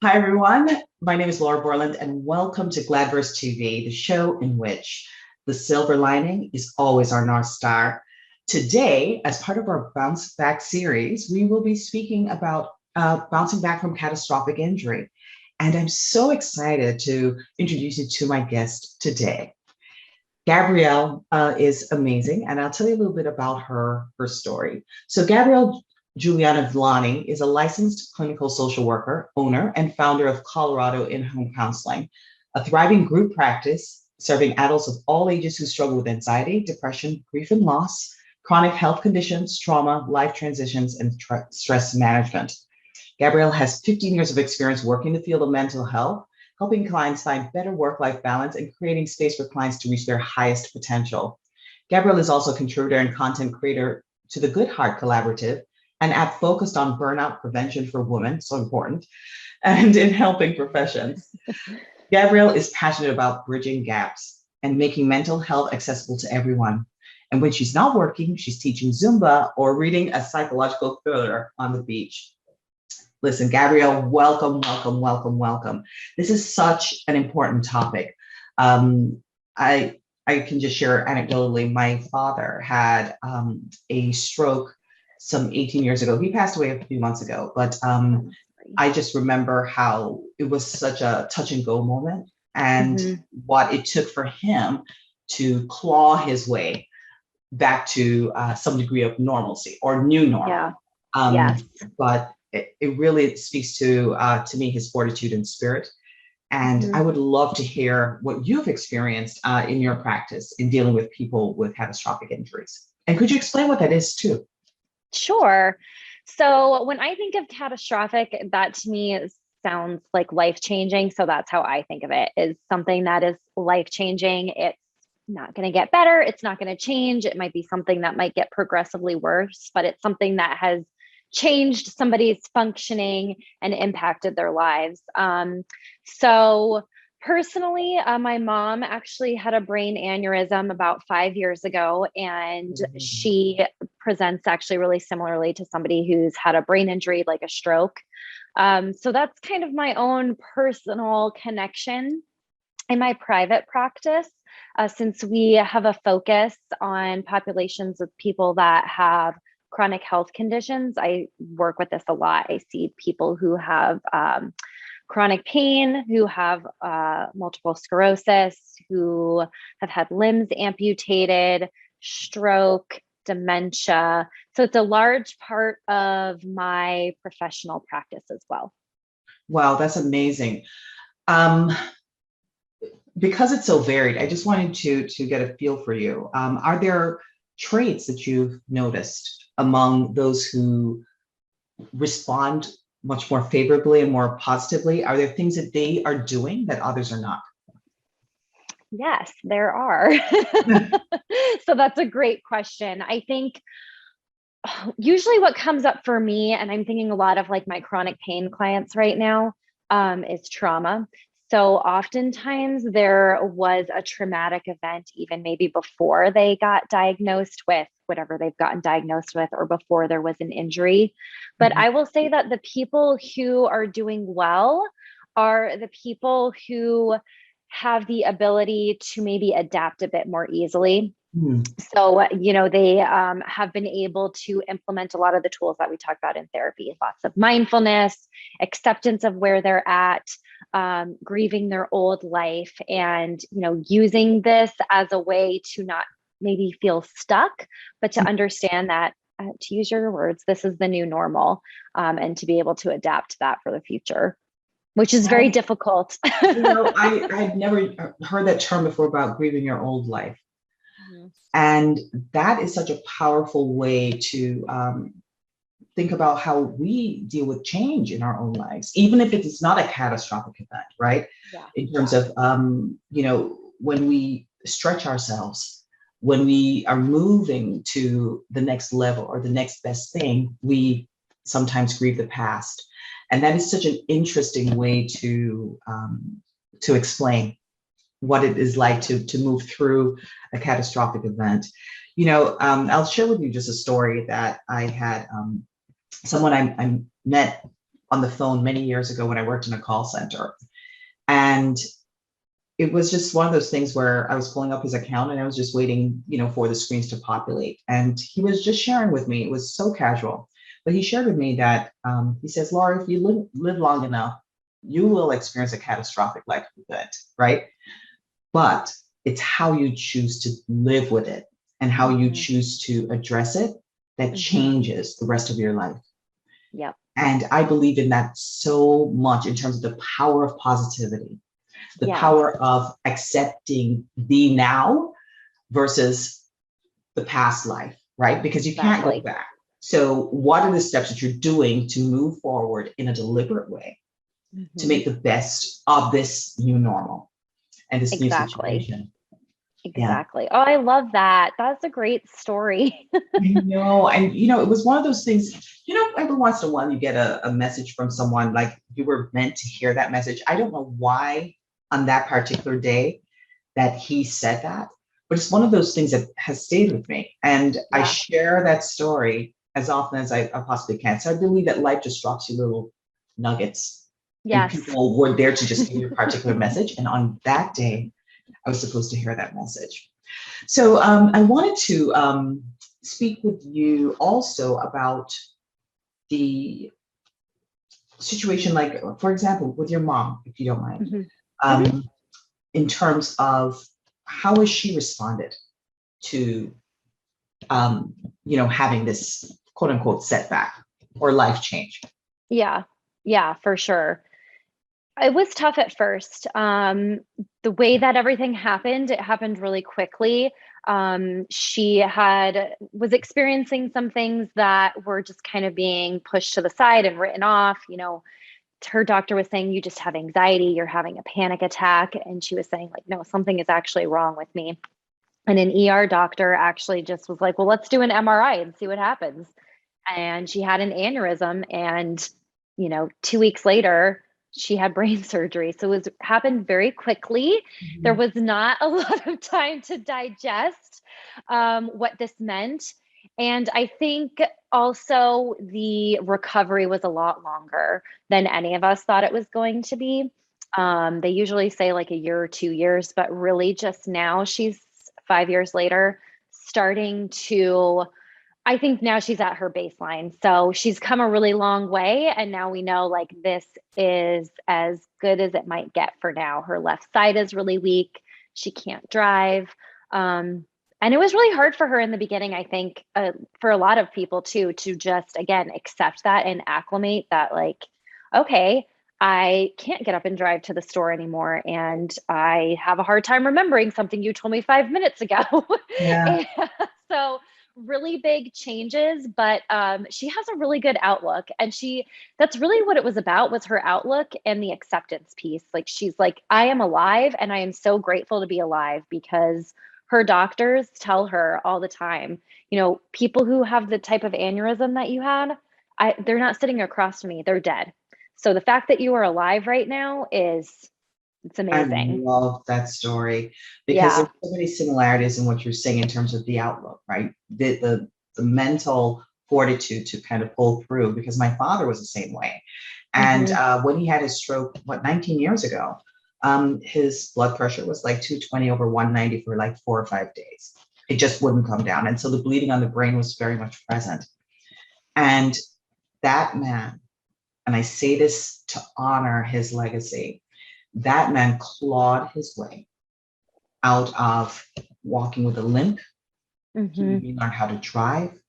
Hi, everyone. My name is Laura Borland, and welcome to Gladverse TV, the show in which the silver lining is always our North Star. Today, as part of our Bounce Back series, we will be speaking about bouncing back from catastrophic injury. And I'm so excited to introduce you to my guest today. Gabrielle is amazing, and I'll tell you a little bit about her story. So Gabrielle Juliana Villani is a licensed clinical social worker, owner, and founder of Colorado In-Home Counseling, a thriving group practice serving adults of all ages who struggle with anxiety, depression, grief and loss, chronic health conditions, trauma, life transitions, and stress management. Gabrielle has 15 years of experience working in the field of mental health, helping clients find better work-life balance and creating space for clients to reach their highest potential. Gabrielle is also a contributor and content creator to the Good Heart Collaborative, an app focused on burnout prevention for women, so important, and in helping professions. Gabrielle is passionate about bridging gaps and making mental health accessible to everyone. And when she's not working, she's teaching Zumba or reading a psychological thriller on the beach. Listen, Gabrielle, welcome, welcome, welcome, welcome. This is such an important topic. I can just share anecdotally, my father had a stroke some 18 years ago. He passed away a few months ago, but I just remember how it was such a touch and go moment and what it took for him to claw his way back to some degree of normalcy or new normal. Yes. But it really speaks to me, his fortitude and spirit. And I would love to hear what you've experienced in your practice in dealing with people with catastrophic injuries. And could you explain what that is too? Sure. So when I think of catastrophic, that to me sounds like life-changing. So that's how I think of it, is something that is life-changing. It's not going to get better. It's not going to change. It might be something that might get progressively worse, but it's something that has changed somebody's functioning and impacted their lives. So personally, my mom actually had a brain aneurysm about 5 years ago, and she presents actually really similarly to somebody who's had a brain injury, like a stroke. So that's kind of my own personal connection. In my private practice, since we have a focus on populations of people that have chronic health conditions, I work with this a lot. I see people who have chronic pain, who have multiple sclerosis, who have had limbs amputated, stroke, dementia. So it's a large part of my professional practice as well. Wow, that's amazing. Because it's so varied, I just wanted to get a feel for you. Are there traits that you've noticed among those who respond much more favorably and more positively? Are there things that they are doing that others are not? Yes, there are. So that's a great question. I think usually what comes up for me, and I'm thinking a lot of like my chronic pain clients right now, is trauma. So oftentimes there was a traumatic event, even maybe before they got diagnosed with whatever they've gotten diagnosed with, or before there was an injury. But I will say that the people who are doing well are the people who have the ability to maybe adapt a bit more easily. So, they have been able to implement a lot of the tools that we talk about in therapy, lots of mindfulness, acceptance of where they're at, grieving their old life, and, using this as a way to not maybe feel stuck, but to understand that, to use your words, this is the new normal, and to be able to adapt to that for the future, which is very difficult. I've never heard that term before about grieving your old life. And that is such a powerful way to think about how we deal with change in our own lives, even if it is not a catastrophic event, right? Yeah. In terms of, when we stretch ourselves, when we are moving to the next level or the next best thing, we sometimes grieve the past. And that is such an interesting way to explain what it is like to move through a catastrophic event. I'll share with you just a story that I had. Someone I met on the phone many years ago when I worked in a call center. And it was just one of those things where I was pulling up his account and I was just waiting, for the screens to populate. And he was just sharing with me. It was so casual, but he shared with me that he says, Laura, if you live long enough, you will experience a catastrophic life event, right? But it's how you choose to live with it and how you choose to address it that changes the rest of your life. Yeah. And I believe in that so much in terms of the power of positivity, the power of accepting the now versus the past life, right? Because you can't go back. So what are the steps that you're doing to move forward in a deliberate way to make the best of this new normal and this new situation? Exactly. Oh, I love that. That's a great story. I know. And, it was one of those things, every once in a while you get a message from someone like you were meant to hear that message. I don't know why on that particular day that he said that, but it's one of those things that has stayed with me. And I share that story as often as I possibly can. So I believe that life just drops you little nuggets. Yes. And people were there to just give you a particular message. And on that day, I was supposed to hear that message. So I wanted to speak with you also about the situation, like, for example, with your mom, if you don't mind, in terms of how has she responded to, having this quote unquote setback or life change? Yeah, for sure. It was tough at first. The way that everything happened, it happened really quickly. She was experiencing some things that were just kind of being pushed to the side and written off. Her doctor was saying, you just have anxiety, you're having a panic attack. And she was saying, like, no, something is actually wrong with me. And an ER doctor actually just was like, well, let's do an MRI and see what happens. And she had an aneurysm. And, 2 weeks later, she had brain surgery. So it happened very quickly. There was not a lot of time to digest what this meant. And I think also the recovery was a lot longer than any of us thought it was going to be. They usually say like a year or 2 years, but really just now she's 5 years later I think now she's at her baseline. So she's come a really long way. And now we know like this is as good as it might get for now. Her left side is really weak. She can't drive. And it was really hard for her in the beginning, I think, for a lot of people too, to just, again, accept that and acclimate that like, okay, I can't get up and drive to the store anymore. And I have a hard time remembering something you told me 5 minutes ago. Yeah. So really big changes, but she has a really good outlook. And that's really what it was about, was her outlook and the acceptance piece. Like, she's like, I am alive and I am so grateful to be alive, because her doctors tell her all the time, people who have the type of aneurysm that you had, they're not sitting across from me, they're dead. So the fact that you are alive right now it's amazing. I love that story because there's so many similarities in what you're saying in terms of the outlook, right? The mental fortitude to kind of pull through, because my father was the same way. And when he had his stroke, 19 years ago, his blood pressure was like 220 over 190 for like 4 or 5 days. It just wouldn't come down. And so the bleeding on the brain was very much present. And that man, and I say this to honor his legacy, that man clawed his way out of walking with a limp. He learned how to drive.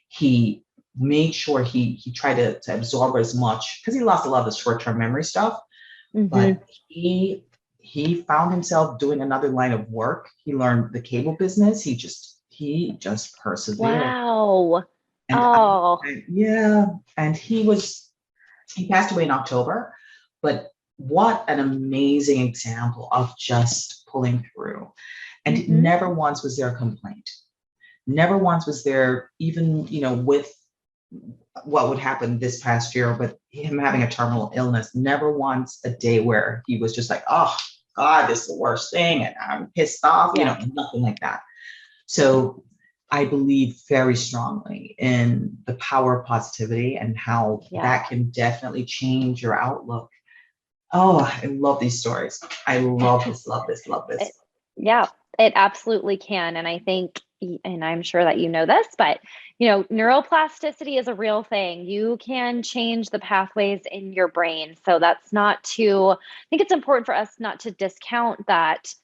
He made sure he tried to absorb as much, because he lost a lot of the short-term memory stuff. But he found himself doing another line of work. He learned the cable business. He just persevered. Wow. And and he passed away in October, but what an amazing example of just pulling through. And never once was there a complaint. Never once was there, even, with what would happen this past year, but him having a terminal illness, never once a day where he was just like, oh God, this is the worst thing, and I'm pissed off, nothing like that. So I believe very strongly in the power of positivity and how that can definitely change your outlook. Oh, I love these stories. I love this, love this, love this. Yeah, it absolutely can. And I think, and I'm sure that you know this, but neuroplasticity is a real thing. You can change the pathways in your brain. So that's not to, I think it's important for us not to discount that,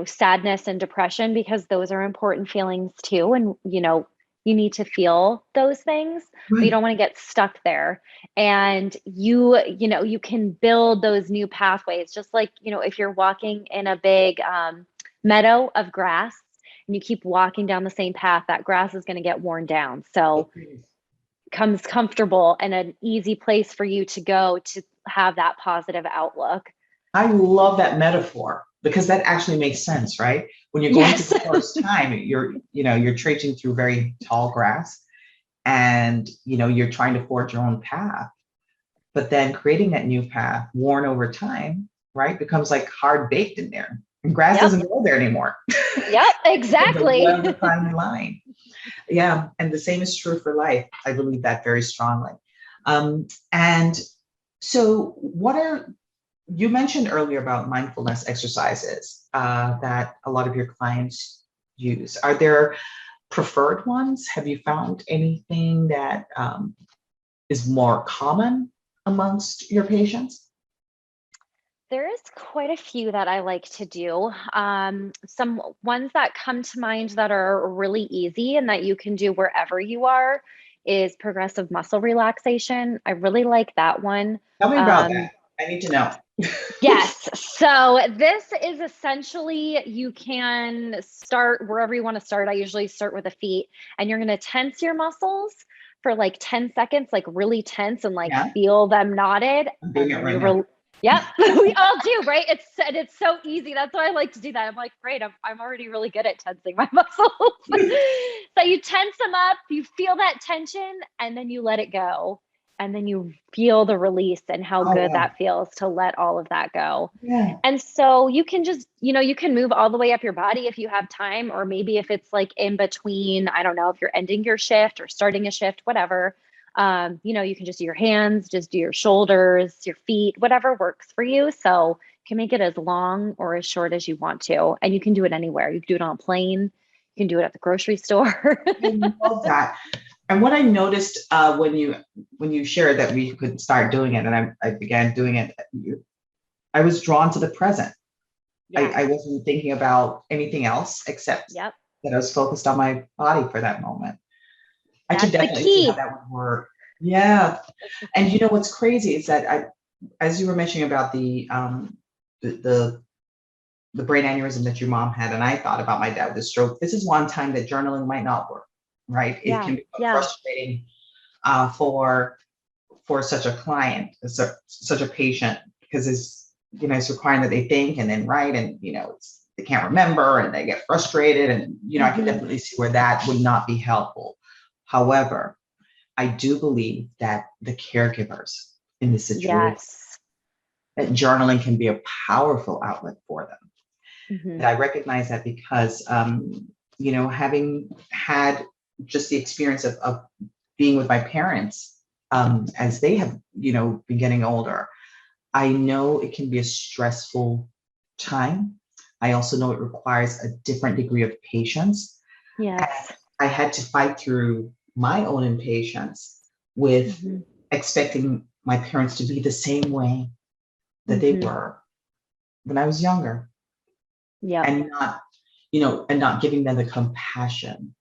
sadness and depression, because those are important feelings too. And, you need to feel those things, but you don't want to get stuck there. And you can build those new pathways, just like, if you're walking in a big, meadow of grass and you keep walking down the same path, that grass is going to get worn down. So becomes comfortable and an easy place for you to go to have that positive outlook. I love that metaphor because that actually makes sense, right? When you're going to the first time, you're trudging through very tall grass and, you're trying to forge your own path, but then creating that new path worn over time, right, becomes like hard baked in there. And grass doesn't grow there anymore. Yep, exactly. It's a well-defined line. Yeah, and the same is true for life. I believe that very strongly. And so you mentioned earlier about mindfulness exercises that a lot of your clients use. Are there preferred ones? Have you found anything that is more common amongst your patients? There is quite a few that I like to do. Some ones that come to mind that are really easy and that you can do wherever you are is progressive muscle relaxation. I really like that one. Tell me about that. I need to know. Yes. So this is essentially, you can start wherever you want to start. I usually start with the feet, and you're going to tense your muscles for like 10 seconds, like really tense and feel them knotted. I'm doing it right now. Yep, we all do, right? It's so easy. That's why I like to do that. I'm like, great, I'm already really good at tensing my muscles. So you tense them up, you feel that tension, and then you let it go. And then you feel the release and how good that feels to let all of that go. Yeah. And so you can just, you can move all the way up your body if you have time, or maybe if it's like in between, I don't know, if you're ending your shift or starting a shift, whatever. You can just do your hands, just do your shoulders, your feet, whatever works for you. So you can make it as long or as short as you want to. And you can do it anywhere. You can do it on a plane. You can do it at the grocery store. I love that. And what I noticed when you shared that we could start doing it, and I began doing it, I was drawn to the present. Yeah. I wasn't thinking about anything else except that I was focused on my body for that moment. I could definitely see how that would work. Yeah. And what's crazy is that as you were mentioning about the brain aneurysm that your mom had, and I thought about my dad with a stroke, this is one time that journaling might not work, right? It can be frustrating for such a client, such a patient, because it's requiring that they think and then write, and they can't remember and they get frustrated, and I can definitely see where that would not be helpful. However, I do believe that the caregivers in this situation, that journaling can be a powerful outlet for them. And I recognize that because, having had just the experience of being with my parents as they have, been getting older, I know it can be a stressful time. I also know it requires a different degree of patience. Yes. I had to fight through my own impatience with expecting my parents to be the same way that they were when I was younger. Yeah. And not giving them the compassion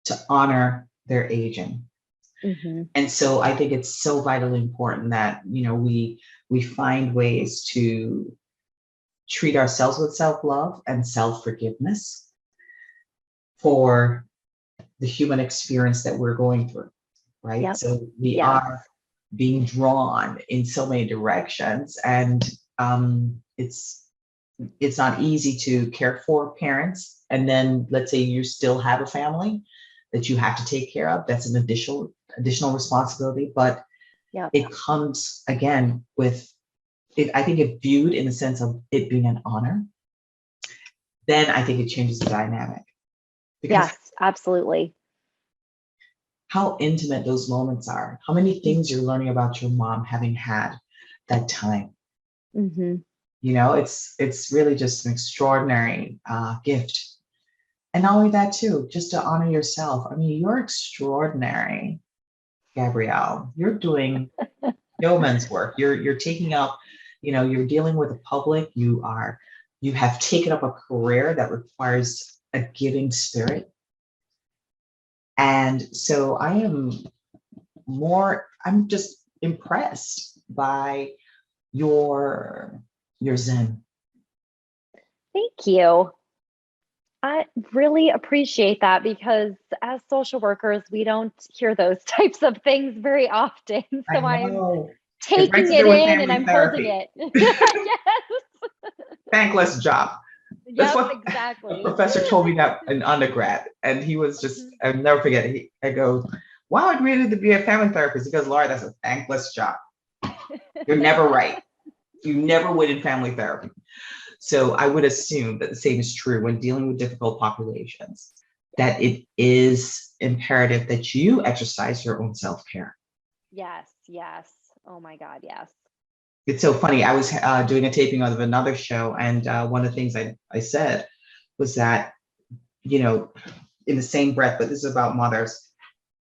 to honor their aging. And so I think it's so vitally important that, we find ways to treat ourselves with self-love and self-forgiveness for the human experience that we're going through, right? Yep. So we are being drawn in so many directions, and it's not easy to care for parents. And then let's say you still have a family that you have to take care of. That's an additional responsibility, but it comes again with it. I think if viewed in the sense of it being an honor, then I think it changes the dynamic. because Yes, absolutely. how intimate those moments are, how many things you're learning about your mom having had that time. Mm-hmm. It's really just an extraordinary gift. And not only that, too, just to honor yourself. I mean, you're extraordinary, Gabrielle. You're doing yeoman's work. You're taking up, you're dealing with the public. You have taken up a career that requires a giving spirit. And so I'm just impressed by your zen. Thank you. I really appreciate that because as social workers, we don't hear those types of things very often. I So I'm know. It taking ranks it there with in and family I'm holding therapy. it. Yes. Thankless job. That's Yep, what a exactly. professor told me that in undergrad. And he was just, Mhm. I'll never forget it. I go, wow, I agreed to be a family therapist. He goes, Laura, that's a thankless job. You're never right. You never win in family therapy. So I would assume that the same is true when dealing with difficult populations, that it is imperative that you exercise your own self-care. Yes, yes. Oh my God, yes. It's so funny. I was doing a taping of another show, and one of the things I said was that, you know, in the same breath, but this is about mothers,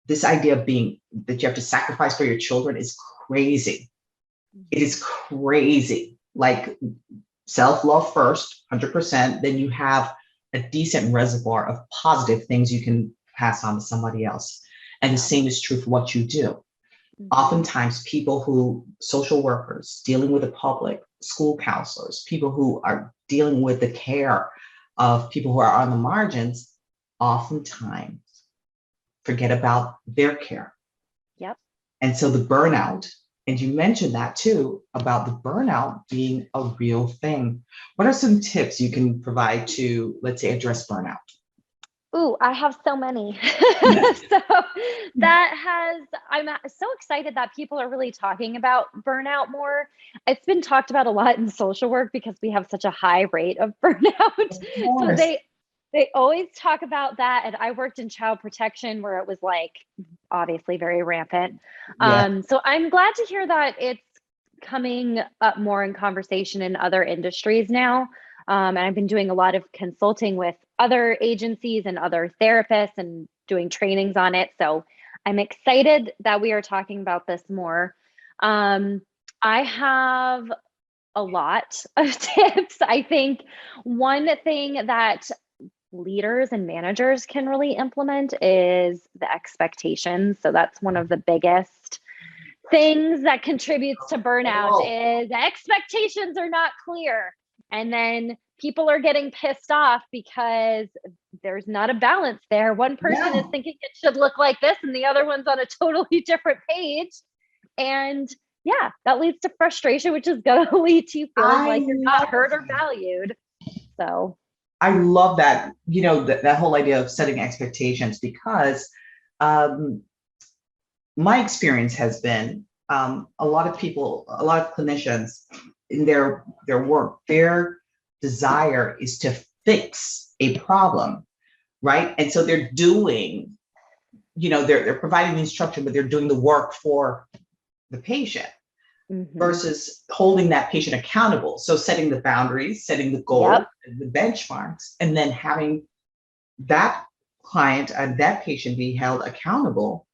this idea of being that you have to sacrifice for your children is crazy. It Mhm. is crazy. Like self-love first, 100%, then you have a decent reservoir of positive things you can pass on to somebody else. And the Yeah. same is true for what you do. Mhm. Oftentimes people who, social workers dealing with the public, school counselors, people who are dealing with the care of people who are on the margins, oftentimes forget about their care. Yep. And so the burnout, and you mentioned that too, about the burnout being a real thing. What are some tips you can provide to, let's say, address burnout? Ooh, I have so many. So I'm so excited that people are really talking about burnout more. It's been talked about a lot in social work because we have such a high rate of burnout. Of So course. they always talk about that. And I worked in child protection where it was like obviously very rampant. Yeah. So I'm glad to hear that it's coming up more in conversation in other industries now. And I've been doing a lot of consulting with other agencies and other therapists and doing trainings on it. So I'm excited that we are talking about this more. Um, I have a lot of tips. I think one thing that leaders and managers can really implement is the expectations. So that's one of the biggest things that contributes to burnout Oh, is expectations are not clear, and then people are getting pissed off because there's not a balance there. One person is yeah. thinking it should look like this and the other one's on a totally different page, and yeah, that leads to frustration, which is going to lead to you feeling I like you're not love heard or valued. So I love that, that whole idea of setting expectations because um, my experience has been a lot of people, a lot of clinicians in their work, their desire is to fix a problem, right? And so they're doing, they're providing the instruction, but they're doing the work for the patient mhm. versus holding that patient accountable. So setting the boundaries, setting the goal, Yep. the benchmarks, and then having that client and that patient be held accountable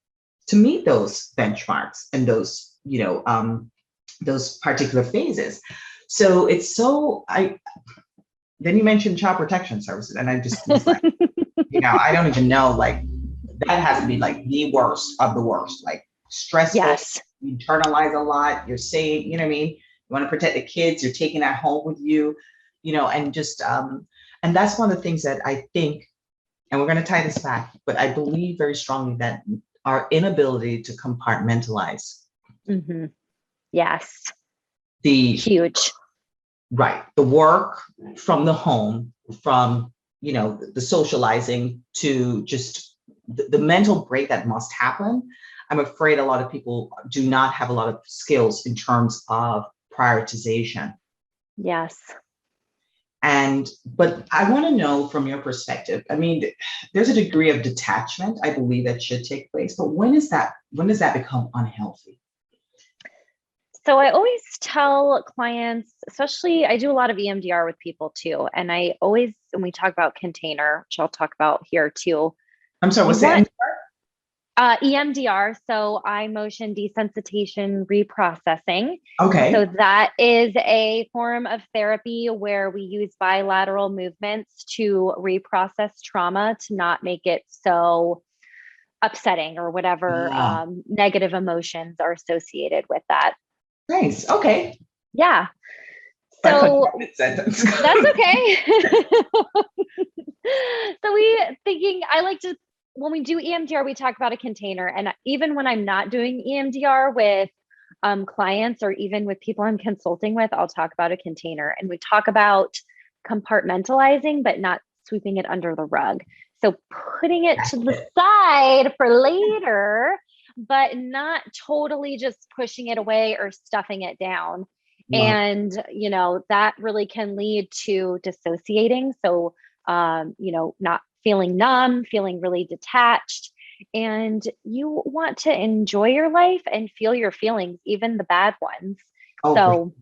to meet those benchmarks and those particular phases. So it's so I then you mentioned child protection services, and I just was like, I don't even know, like that has to be like the worst of the worst, like stressful. Yes. You internalize a lot. You're saying, you know what I mean? You want to protect the kids. You're taking that home with you, and just and that's one of the things that I think, and we're going to tie this back, but I believe very strongly that our inability to compartmentalize Hmm. Yes. the Huge. right, the work from the home, from the socializing to just the mental break that must happen. I'm afraid a lot of people do not have a lot of skills in terms of prioritization. Yes. But I want to know from your perspective. I mean, there's a degree of detachment, I believe, that should take place. But when does that become unhealthy? So I always tell clients, especially I do a lot of EMDR with people too. And I always, when we talk about container, which I'll talk about here too, I'm sorry, you what's that? want EMDR, so eye motion desensitization reprocessing. Okay. So that is a form of therapy where we use bilateral movements to reprocess trauma to not make it so upsetting or whatever Yeah. negative emotions are associated with that. Nice. Okay. Yeah. That So contracted sentence. that's okay. So I like to, when we do EMDR, we talk about a container. And even when I'm not doing EMDR with clients or even with people I'm consulting with, I'll talk about a container. And we talk about compartmentalizing, but not sweeping it under the rug. So putting it to the side for later, but not totally just pushing it away or stuffing it down. Love. And, that really can lead to dissociating. So, not feeling numb, feeling really detached. And you want to enjoy your life and feel your feelings, even the bad ones. Oh, So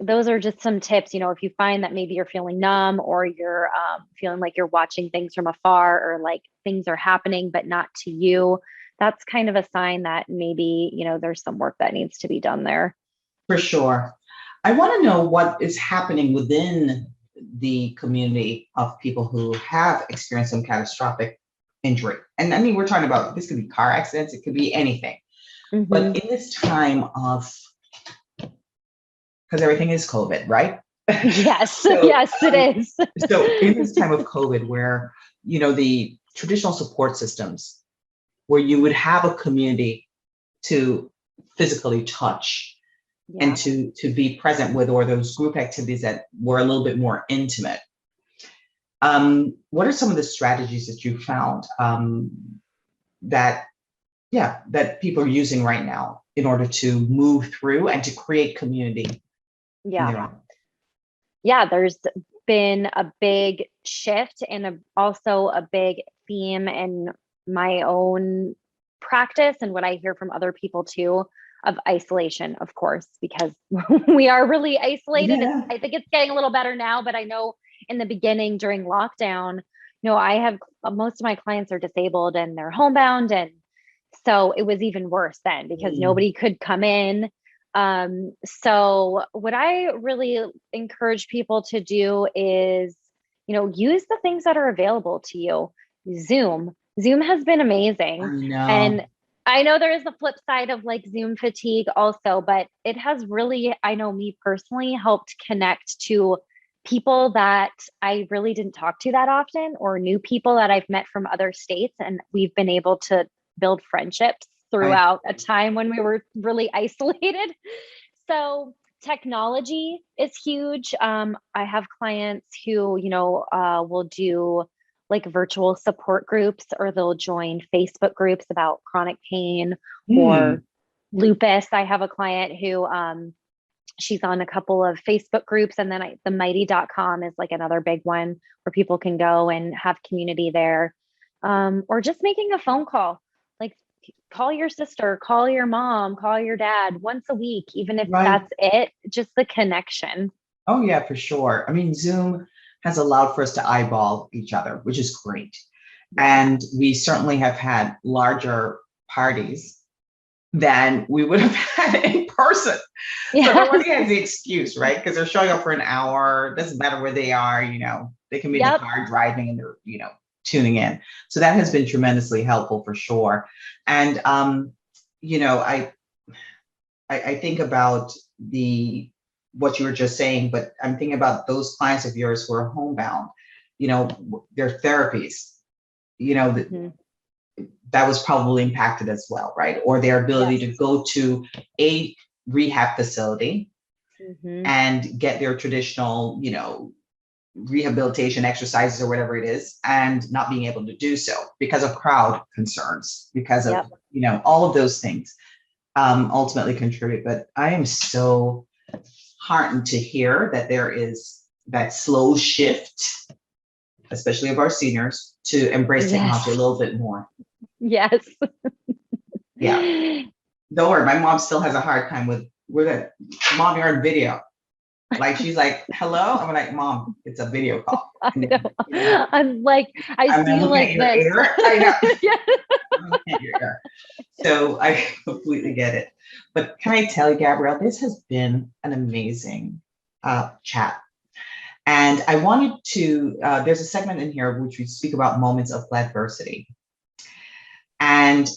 those are just some tips. If you find that maybe you're feeling numb or you're feeling like you're watching things from afar or like things are happening, but not to you, that's kind of a sign that maybe, there's some work that needs to be done there. for sure. I want to know what is happening within the community of people who have experienced some catastrophic injury. And I mean, we're talking about this could be car accidents, it could be anything. Mm-hmm. But in this time of, because everything is COVID, right? Yes, yes, it is. So in this time of COVID, where, the traditional support systems, where you would have a community to physically touch and to be present with, or those group activities that were a little bit more intimate. What are some of the strategies that you found that people are using right now in order to move through and to create community? Yeah, there's been a big shift and also a big theme in my own practice and what I hear from other people too, of isolation, of course, because we are really isolated. Yeah. I think it's getting a little better now, but I know in the beginning during lockdown, I have most of my clients are disabled and they're homebound. And so it was even worse then because nobody could come in. So what I really encourage people to do is, use the things that are available to you. Zoom has been amazing. I know. And I know there is the flip side of like Zoom fatigue also, but it has really, I know me personally, helped connect to people that I really didn't talk to that often, or new people that I've met from other states. And we've been able to build friendships throughout a time when we were really isolated. So technology is huge. I have clients who, will do like virtual support groups, or they'll join Facebook groups about chronic pain or lupus. I have a client who she's on a couple of Facebook groups, and then the mighty.com is like another big one where people can go and have community there. Or just making a phone call, like call your sister, call your mom, call your dad once a week, even if that's it, just the connection. Oh yeah, for sure. I mean, Zoom has allowed for us to eyeball each other, which is great. And we certainly have had larger parties than we would have had in person. So nobody has the excuse, right? Because they're showing up for an hour. Doesn't matter where they are, they can be in the car driving and they're, tuning in. So that has been tremendously helpful for sure. And, I think about what you were just saying, but I'm thinking about those clients of yours who are homebound, their therapies, that was probably impacted as well, right? Or their ability to go to a rehab facility and get their traditional, rehabilitation exercises or whatever it is, and not being able to do so because of crowd concerns, because of, all of those things ultimately contribute. But I am so heartened to hear that there is that slow shift, especially of our seniors, to embrace technology a Yes. little bit more. Yes. Yeah. Don't worry, my mom still has a hard time with, we're that, mom, you're on video. Like, she's like, hello? I'm like, mom, it's a video call. I And, know. I'm like, I I'm see you looking at like your this. ear. I know. Yeah. I'm looking at your ear. So I completely get it. But can I tell you, Gabrielle, this has been an amazing chat. And I wanted to, there's a segment in here which we speak about moments of Gladversity. And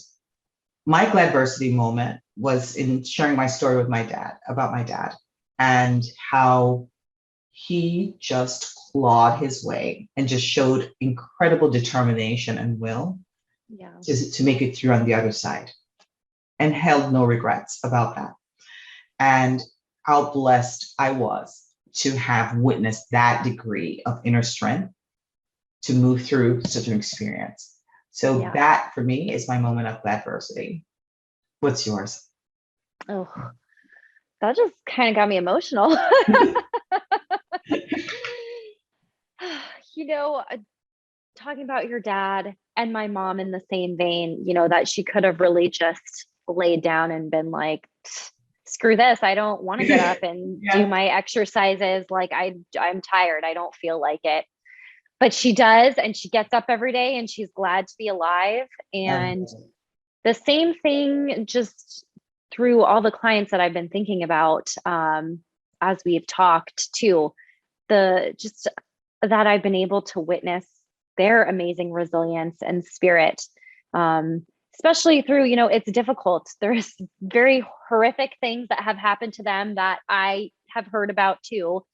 my Gladversity moment was in sharing my story with my dad, about my dad, and how he just clawed his way and just showed incredible determination and will Yeah. to make it through on the other side, and held no regrets about that. And how blessed I was to have witnessed that degree of inner strength to move through such an experience. So Yeah. that for me is my moment of Gladversity. What's yours? Oh, that just kind of got me emotional. You know, talking about your dad and my mom in the same vein, you know, that she could have really just laid down and been like, screw this. I don't want to get up and do Yeah. my exercises. Like I'm tired. I don't feel like it. But she does, and she gets up every day and she's glad to be alive. And the same thing just through all the clients that I've been thinking about as we've talked too, the just that I've been able to witness their amazing resilience and spirit, especially through, you know, it's difficult. There's very horrific things that have happened to them that I have heard about too.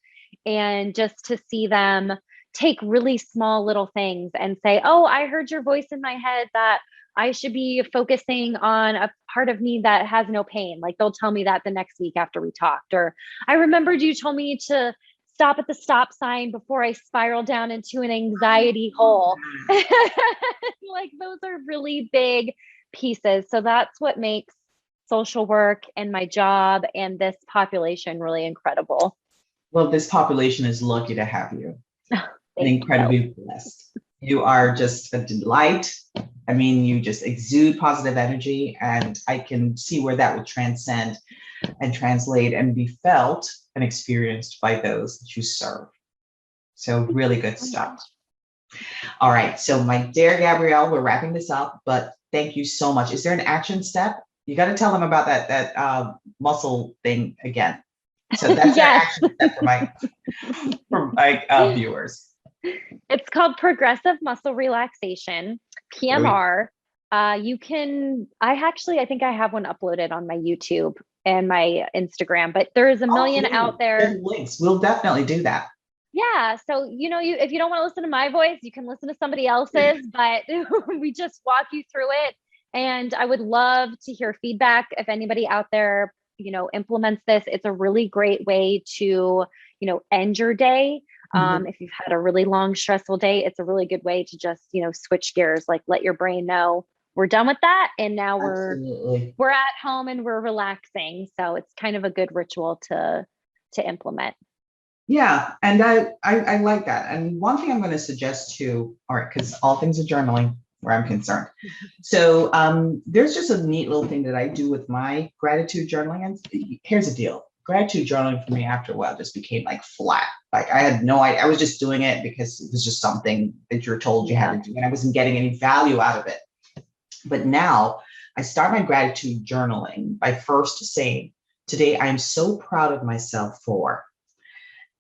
And just to see them take really small little things and say, oh, I heard your voice in my head that I should be focusing on a part of me that has no pain. Like they'll tell me that the next week after we talked, or I remembered you told me to stop at the stop sign before I spiral down into an anxiety hole. Like those are really big pieces. So that's what makes social work and my job and this population really incredible. Well, this population is lucky to have you and Thank incredibly you. blessed. You are just a delight. I mean, you just exude positive energy, and I can see where that would transcend and translate and be felt and experienced by those that you serve. So really good stuff. All right, so my dear Gabrielle, we're wrapping this up, but thank you so much. Is there an action step? You got to tell them about that muscle thing again. So that's our Yes. action step for my viewers. It's called progressive muscle relaxation, PMR. You can, I think I have one uploaded on my YouTube and my Instagram, but there's a million out there. Links. We'll definitely do that. Yeah. So, you know, if you don't want to listen to my voice, you can listen to somebody else's, but we just walk you through it. And I would love to hear feedback if anybody out there, you know, implements this. It's a really great way to, you know, end your day. If you've had a really long, stressful day, it's a really good way to just, you know, switch gears, like let your brain know we're done with that. And now we're at home and we're relaxing. So it's kind of a good ritual to implement. Yeah, and I like that. And one thing I'm going to suggest too, all right, because all things are journaling where I'm concerned. So there's just a neat little thing that I do with my gratitude journaling. And here's the deal. Gratitude journaling for me after a while just became like flat. Like I had no idea. I was just doing it because it was just something that you're told you had to do, and I wasn't getting any value out of it. But now I start my gratitude journaling by first saying, today I am so proud of myself for,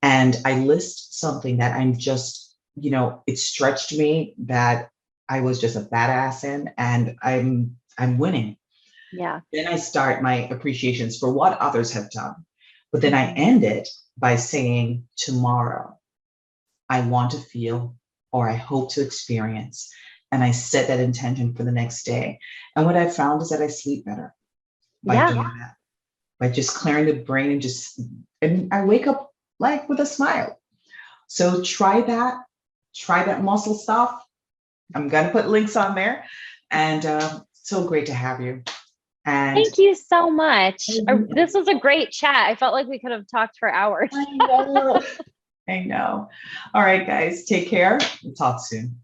and I list something that I'm just, you know, it stretched me, that I was just a badass in, and I'm winning. Yeah. Then I start my appreciations for what others have done. But then I end it by saying, tomorrow, I want to feel, or I hope to experience. And I set that intention for the next day. And what I found is that I sleep better by doing that, by just clearing the brain and I wake up like with a smile. So try that muscle stuff. I'm going to put links on there, and so great to have you. And thank you so much. This was a great chat. I felt like we could have talked for hours. I know. I know. All right, guys, take care. We'll talk soon.